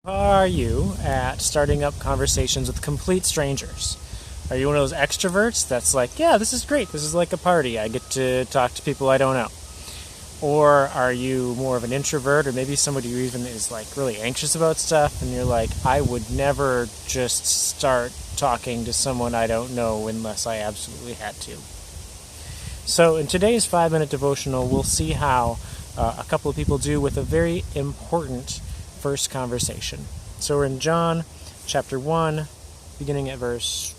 Are you at starting up conversations with complete strangers? Are you one of those extroverts that's like, yeah, this is great, this is like a party, I get to talk to people I don't know? Or are you more of an introvert, or maybe somebody who even is like really anxious about stuff and you're like, I would never just start talking to someone I don't know unless I absolutely had to? So in today's 5-minute devotional, we'll see how a couple of people do with a very important first conversation. So we're in John chapter 1, beginning at verse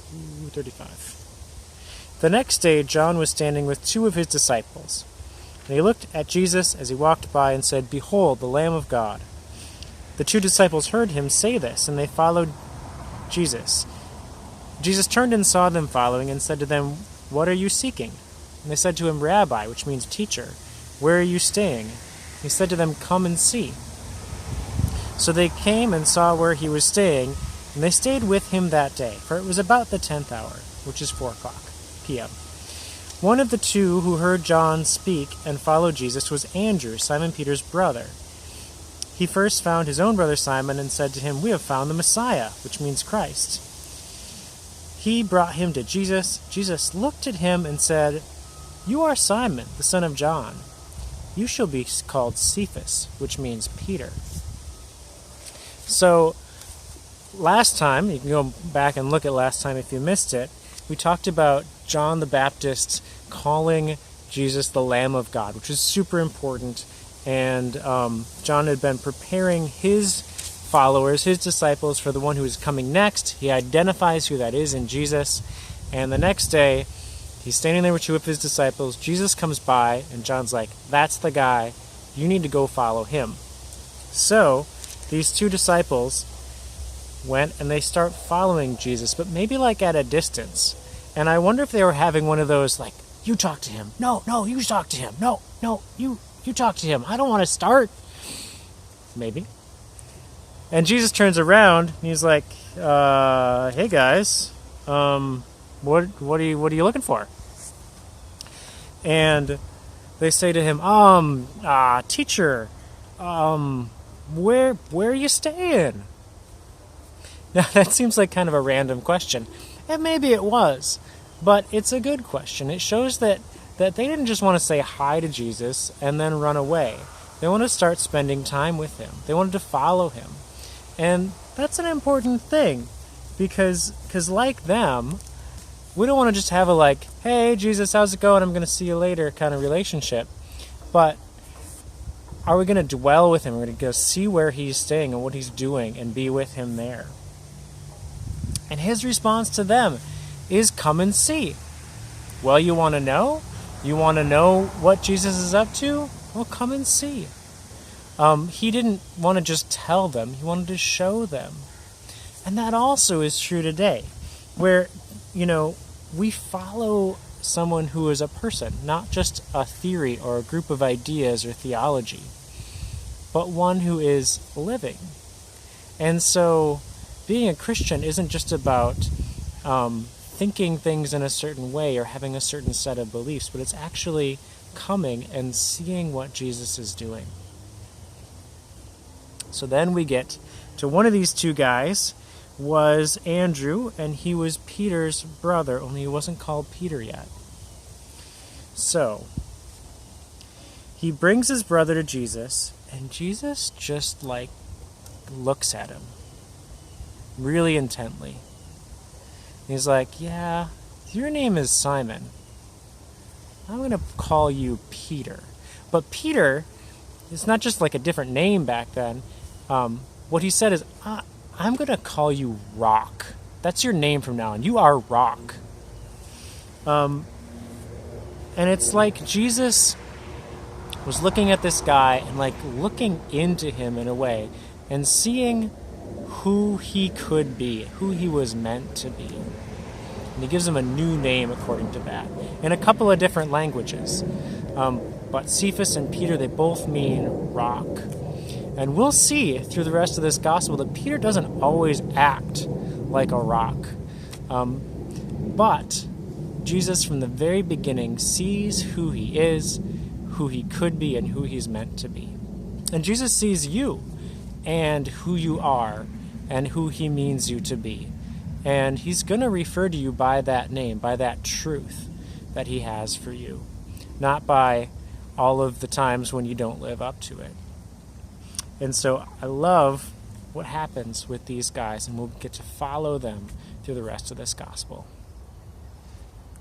35. The next day, John was standing with two of his disciples. And he looked at Jesus as he walked by and said, "Behold, the Lamb of God." The two disciples heard him say this, and they followed Jesus. Jesus turned and saw them following and said to them, "What are you seeking?" And they said to him, "Rabbi," which means teacher, "where are you staying?" He said to them, "Come and see." So they came and saw where he was staying, and they stayed with him that day, for it was about the 10th hour, which is 4 o'clock p.m. One of the two who heard John speak and followed Jesus was Andrew, Simon Peter's brother. He first found his own brother Simon and said to him, "We have found the Messiah," which means Christ. He brought him to Jesus. Jesus looked at him and said, "You are Simon, the son of John. You shall be called Cephas," which means Peter. So, last time, you can go back and look at last time if you missed it, we talked about John the Baptist calling Jesus the Lamb of God, which is super important. And John had been preparing his followers, his disciples, for the one who is coming next. He identifies who that is in Jesus. And the next day, he's standing there with two of his disciples. Jesus comes by, and John's like, "That's the guy. You need to go follow him." So these two disciples went and they start following Jesus, but maybe like at a distance. And I wonder if they were having one of those like, "You talk to him. No, you talk to him. No, you talk to him. I don't want to start." Maybe. And Jesus turns around and he's like, "Hey guys, what are you looking for?" And they say to him, "Teacher, where are you staying?" Now that seems like kind of a random question, and maybe it was, but it's a good question. It shows that they didn't just want to say hi to Jesus and then run away. They want to start spending time with him. They wanted to follow him. And that's an important thing, because like them, we don't want to just have a like, "Hey Jesus, how's it going? I'm going to see you later" kind of relationship. But are we going to dwell with him? We're going to go see where he's staying and what he's doing and be with him there. And his response to them is, "Come and see." Well, you want to know? You want to know what Jesus is up to? Well, come and see. He didn't want to just tell them. He wanted to show them. And that also is true today, where, we follow someone who is a person, not just a theory or a group of ideas or theology, but one who is living. And so being a Christian isn't just about thinking things in a certain way or having a certain set of beliefs, but it's actually coming and seeing what Jesus is doing. So then we get to one of these two guys was Andrew, and he was Peter's brother, only he wasn't called Peter yet. So he brings his brother to Jesus, and Jesus just looks at him really intently. He's like, "Yeah, your name is Simon. I'm going to call you Peter." But Peter is not just like a different name back then. What he said is, "I'm going to call you Rock. That's your name from now on. You are Rock." And it's like Jesus was looking at this guy and looking into him in a way and seeing who he could be, who he was meant to be. And he gives him a new name according to that, in a couple of different languages. But Cephas and Peter, they both mean rock. And we'll see through the rest of this gospel that Peter doesn't always act like a rock. But Jesus, from the very beginning, sees who he is, who he could be, and who he's meant to be. And Jesus sees you. and who you are and who he means you to be. And he's going to refer to you by that name, by that truth that he has for you, not by all of the times when you don't live up to it. And so I love what happens with these guys, and we'll get to follow them through the rest of this gospel.